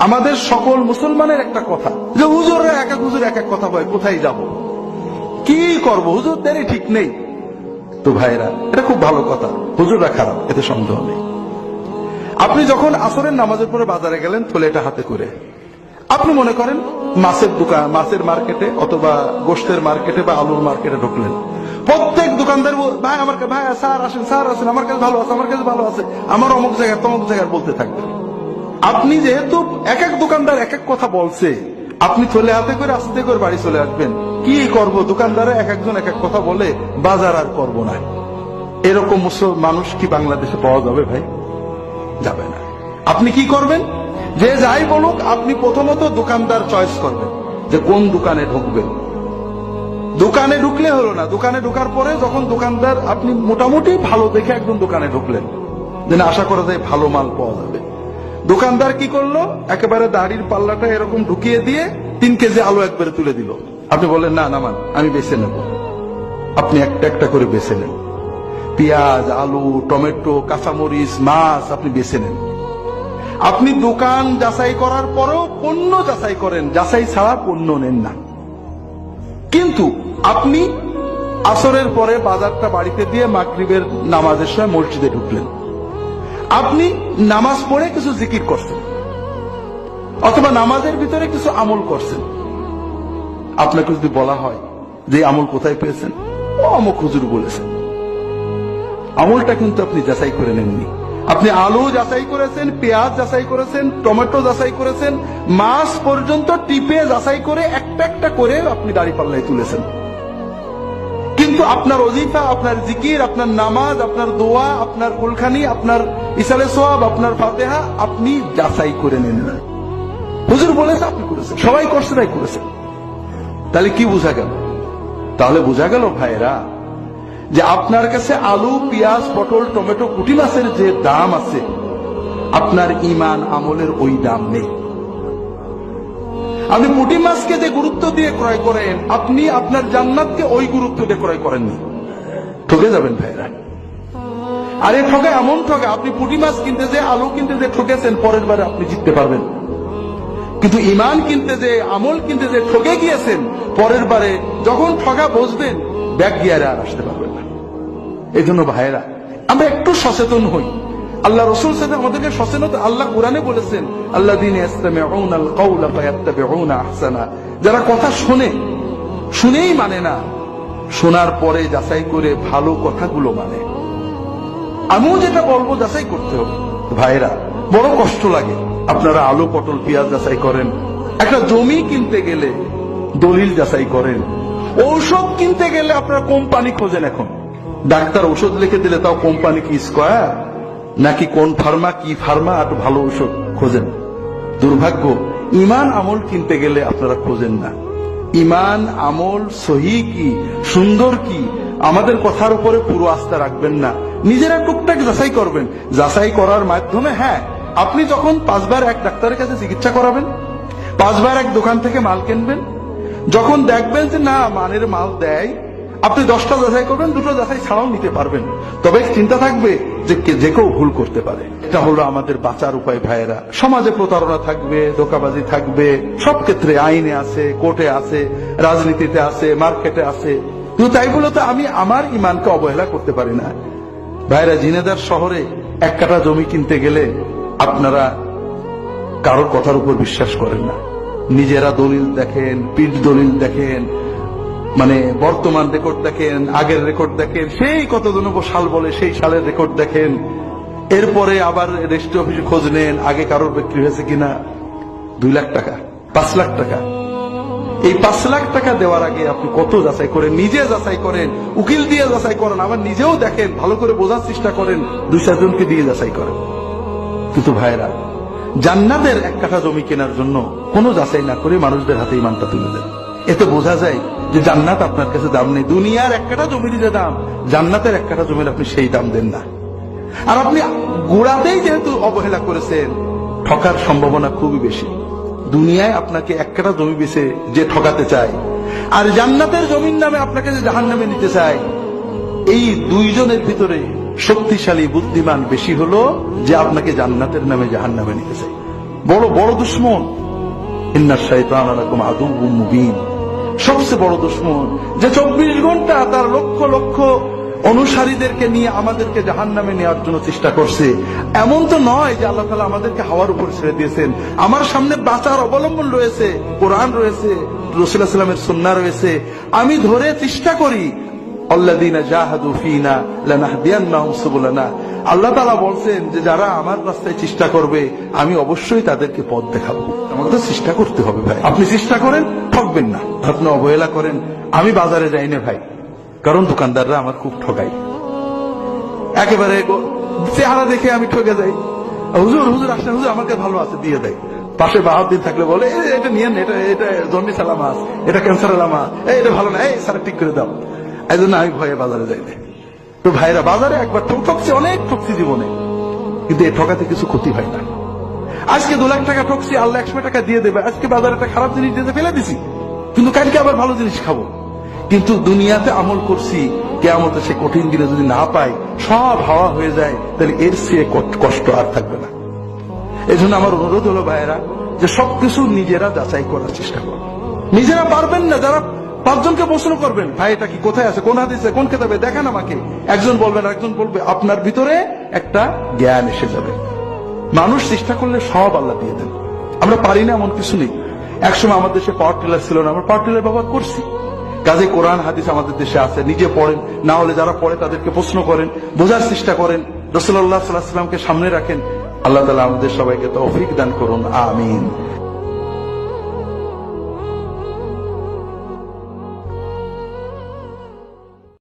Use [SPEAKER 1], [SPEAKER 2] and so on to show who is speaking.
[SPEAKER 1] আমাদের সকল মুসলমানের একটা কথা যে হুজুররা এক এক হুজুর এক এক কথা বলে, কোথায় যাব, কি করব, হুজুরদেরই ঠিক নেই। তো ভাইরা, এটা খুব ভালো কথা, হুজুররা খারাপ, এতে সন্দেহ নেই। আপনি যখন আসরের নামাজের পরে বাজারে গেলেন থলেটা হাতে করে, আপনি মনে করেন মাছের দোকান, মাছের মার্কেটে অথবা গোশতের মার্কেটে বা আলুর মার্কেটে ঢুকলেন, প্রত্যেক দোকানদার ভাই আমার ভাই স্যার আসেন, স্যার আসেন, আমার কাছে ভালো আছে, আমার কাছে ভালো আছে, আমার অমুক জায়গায় তমুক জায়গায় বলতে থাকবেন। আপনি যেহেতু এক এক দোকানদার এক এক কথা বলছে, আপনি থলে হাতে করে আস্তে করে বাড়ি চলে আসবেন। কি করব, দোকানদারে এক একজন এক এক কথা বলে, বাজার আর করবো না। এরকম মানুষ কি বাংলাদেশে পাওয়া যাবে ভাই? যাবে না। আপনি কি করবেন? যে যাই বলুক, আপনি প্রথমত দোকানদার চয়েস করবেন যে কোন দোকানে ঢুকবেন। দোকানে ঢুকলে হলো না, দোকানে ঢোকার পরে যখন দোকানদার, আপনি মোটামুটি ভালো দেখে একদম দোকানে ঢুকলেন, যেন আশা করা যায় ভালো মাল পাওয়া যাবে। দোকানদার কি করলো, একেবারে দাড়ির পাল্লাটা এরকম ঢুকিয়ে দিয়ে 3 কেজি আলু একবারে তুলে দিল। আপনি বললেন না নামান, আমি বেছে নেব। আপনি একটা একটা করে বেছে নেন, পেঁয়াজ, আলু, টমেটো, কাঁচামরিচ, মাছ আপনি বেছে নেন। আপনি দোকান যাচাই করার পরেও পণ্য যাচাই করেন, যাচাই ছাড়া পণ্য নেন না। কিন্তু আপনি আসরের পরে বাজারটা বাড়িতে দিয়ে মাগরিবের নামাজের সময় মসজিদে ঢুকলেন, আপনি নামাজ পড়ে কিছু জিকির করছেন অথবা নামাজের ভিতরে কিছু আমল করছেন। আপনাকে যদি বলা হয় যে আমল কোথায় পেয়েছেন, ও অমুক হুজুর বলেছেন, আমলটা কিন্তু আপনি যাচাই করে নেননি। আপনি আলু যাচাই করেছেন, পেঁয়াজ যাচাই করেছেন, টমেটো যাচাই করেছেন, মাছ পর্যন্ত টিপে যাচাই করে একটা একটা করে আপনি দাড়ি পাল্লায় তুলেছেন। কিন্তু আপনার ওজিফা, আপনার জিকির, আপনার নামাজ, আপনার দোয়া, আপনার কুলখানি, আপনার ইসালে সোয়াব, আপনার ফাতেহা আপনি যাচাই করে নেন না। হুজুর বলেছে আপনি করেছেন, সবাই করছে তাই করেছেন। তাহলে কি বোঝা গেল? তাহলে বোঝা গেল ভাইরা, যে আপনার কাছে আলু, পেঁয়াজ, পটল, টমেটো, পুঁটি মাছের যে দাম আছে, আপনার ইমান আমলের ওই দাম নেই। আপনি পুঁটি মাছকে যে গুরুত্ব দিয়ে ক্রয় করেন, আপনি আপনার জান্নাতকে ওই গুরুত্ব দিয়ে ক্রয় করেননি। ঠকে যাবেন ভাইরা। আরে ঠকে, এমন ঠকে, আপনি পুঁটি মাছ কিনতে যে, আলু কিনতে যে ঠকেছেন, পরের বারে আপনি জিততে পারবেন। কিন্তু ইমান কিনতে যে, আমল কিনতে যে ঠকে গিয়েছেন, পরের বারে যখন ঠকা বসবেন, ব্যাগ গিয়ারে আর আসতে পারবেন না। এই জন্য ভাইরা, আমরা একটু সচেতন হই। আল্লাহ রসুল সাথে আমাদেরকে সচেতন, আল্লাহ কোরআনে বলেছেন, আল্লাযীনা ইসতামিউনাল কাওলা ফায়াত্তাবিউনা আহসানা, যারা কথা শোনে, শুনেই মানে না, শোনার পরে যাচাই করে ভালো কথাগুলো মানে। আমিও যেটা বলবো যাচাই করতে হবে। ভাইরা, বড় কষ্ট লাগে। আপনারা আলু, পটল, পেঁয়াজ যাচাই করেন, একটা জমি কিনতে গেলে দলিল যাচাই করেন, ঔষধ কিনতে গেলে আপনারা কোম্পানি খোঁজেন। এখন ডাক্তার ওষুধ লিখে দিলে তাও কোম্পানি কি স্কয়ার নাকি কোন ফার্মা, কি ফার্মা, আর ভালো ওষুধ খোঁজেন। দুর্ভাগ্য, ইমান আমল কিনতে গেলে আপনারা খোঁজেন না। ইমান আমল সহি কি, সুন্দর কি, আমাদের কথার উপরে পুরো আস্থা রাখবেন না, নিজেরা টুকটাক যাচাই করবেন। যাচাই করার মাধ্যমে, হ্যাঁ, আপনি যখন 5 বার এক ডাক্তারের কাছে চিকিৎসা করাবেন, 5 বার এক দোকান থেকে মাল কিনবেন, যখন দেখবেন যে না মানের মাল দেয়, আপনি 10টা যাচাই করবেন, 2টো যাচাই ছাড়াও নিতে পারবেন। তবে চিন্তা থাকবে যে যে কেউ ভুল করতে পারে। এটা হলো আমাদের বাঁচার উপায় ভাইয়েরা। সমাজে প্রতারণা থাকবে, ধোঁকাবাজি থাকবে, সব ক্ষেত্রে আইনে আছে, কোর্টে আছে, রাজনীতিতে আছে, মার্কেটে আছে। কিন্তু তাই বলে তো আমি আমার ইমানকে অবহেলা করতে পারি না। ভাইয়েরা, ঝিনেদার শহরে 1 কাঠা জমি কিনতে গেলে আপনারা কারোর কথার উপর বিশ্বাস করেন না। নিজেরা দলিল দেখেন, পিঠ দলিল দেখেন, মানে বর্তমান রেকর্ড দেখেন, আগের রেকর্ড দেখেন, সেই কতজন সাল বলে সেই সালের রেকর্ড দেখেন। এরপরে আবার রেজিস্ট্রি অফিসে খোঁজ নেন আগে কারোর বিক্রি হয়েছে কিনা। 2 লাখ টাকা, 5 লাখ টাকা, এই 5 লাখ টাকা দেওয়ার আগে আপনি কত যাচাই করেন, নিজে যাচাই করেন, উকিল দিয়ে যাচাই করেন, আবার নিজেও দেখেন, ভালো করে বোঝার চেষ্টা করেন, 2-4 জনকে দিয়ে যাচাই করেন। কিন্তু ভাইরা, জান্নাতের 1 কাঠা জমি কেনার জন্য কোনো যাচাই না করে মানুষদের হাতে ইমানটা তুলে দেন। এতে বোঝা যায় যে জান্নাত আপনার কাছে দাম নেই। দুনিয়ার 1 কাঠা জমির যে দাম, জান্নাতের 1 কাঠা জমির আপনি সেই দাম দেন না। আর আপনি গোড়াতেই যেহেতু অবহেলা করেছেন, ঠকার সম্ভাবনা খুবই বেশি। দুনিয়ায় আপনাকে 1 কাঠা জমি বেচে যে ঠকাতে চায়, আর জান্নাতের জমির নামে আপনাকে যে জাহান্নামে নিতে চায়, এই 2 জনের ভিতরে শক্তিশালী বুদ্ধিমান বেশি হলো যে আপনাকে জান্নাতের নামে জাহান্নামে নিতে চায়। বড় বড় দুশ্মন। ইন্নাশ শাইতানা লাকুম আদুউম মুবিন, সবচেয়ে বড় দুশ্মন, যে 24 ঘন্টা তার লক্ষ লক্ষ অনুসারীদেরকে নিয়ে আমাদেরকে জাহান্নামে নেওয়ার জন্য চেষ্টা করছে। এমন তো নয় যে আল্লাহ তাআলা আমাদেরকে হাওয়ার উপর ছেড়ে দিয়েছেন। আমার সামনে বাঁচার অবলম্বন রয়েছে, কোরআন রয়েছে, রাসূলুল্লাহ সাল্লাল্লাহু আলাইহি ওয়াসাল্লামের সুন্নাহ রয়েছে। আমি ধরে চেষ্টা করি, আল্লাযীনা জাহাদু ফীনা লানাহদিয়ান্নাহুম সুবুলানা। আল্লাহ তাআলা বলছেন যে যারা আমার রাস্তায় চেষ্টা করবে আমি অবশ্যই তাদেরকে পথ দেখাবো। আমাকে তো চেষ্টা করতে হবে ভাই। আপনি চেষ্টা করেন, ঠকবেন না। আপনি অবহেলা করেন। আমি বাজারে যাই না ভাই, কারণ দোকানদাররা আমার খুব ঠকায়। একেবারে চেহারা দেখে আমি ঠকে যাই। হুজুর হুজুর আসেন, হুজুর আমার কাছে ভালো আছে, দিয়ে দেয়। পাশে বাহাদুর থাকলে বলে এটা নিয়েন, এটা এটা জন্ডিস আলা মাছ, এটা ক্যান্সার আলা মাছ, এটা ভালো না, এই স্যার ঠিক করে দাও। এই জন্য আমি ভয়ে বাজারে যাই না। তো ভাইরা, বাজারে একবার ঠকছি, অনেক ঠকছি জীবনে, কিন্তু এই ঠকাতে কিছু ক্ষতি হয় না। আজকে 2 লাখ টাকা ঠকছি, আল্লাহ 100 টাকা দিয়ে দেবে। আজকে বাজারে একটা খারাপ জিনিস দিয়ে ফেলে দিছি, কিন্তু কালকে আবার ভালো জিনিস খাবো। কিন্তু দুনিয়াতে আমল করছি, কিয়ামতে সে কঠিন দিনে যদি না পাই, সব হাওয়া হয়ে যায়, তাহলে এর চেয়ে কষ্ট আর থাকবে না। এই জন্য আমার অনুরোধ হলো ভাইয়েরা, যে সবকিছু নিজেরা যাচাই করার চেষ্টা করো। নিজেরা পারবেন না, যারা 5 জনকে প্রশ্ন করবেন, ভাই এটা কি, কোথায় আছে, কোন হাদিসে, কোন কিতাবে, দেখান আমাকে। একজন বলবেন, একজন বলবে, আপনার ভিতরে একটা জ্ঞান এসে যাবে। মানুষ চেষ্টা করলে সব আল্লাহ দিয়ে দেন। আমরা পারি না এমন কিছু নেই। একসময় আমাদের দেশে পাওয়ার টিলার ছিল না, আমরা পাওয়ার টিলার ব্যবহার করছি। কাজে কোরআন হাদিস আমাদের দেশে আছে, নিজে পড়েন, না হলে যারা পড়ে তাদেরকে প্রশ্ন করেন, বোঝার চেষ্টা করেন, রাসূলুল্লাহ সাল্লাল্লাহু আলাইহি ওয়াসাল্লামকে সামনে রাখেন। আল্লাহ তাআলা আমাদের সবাইকে তৌফিক দান করুন, আমিন।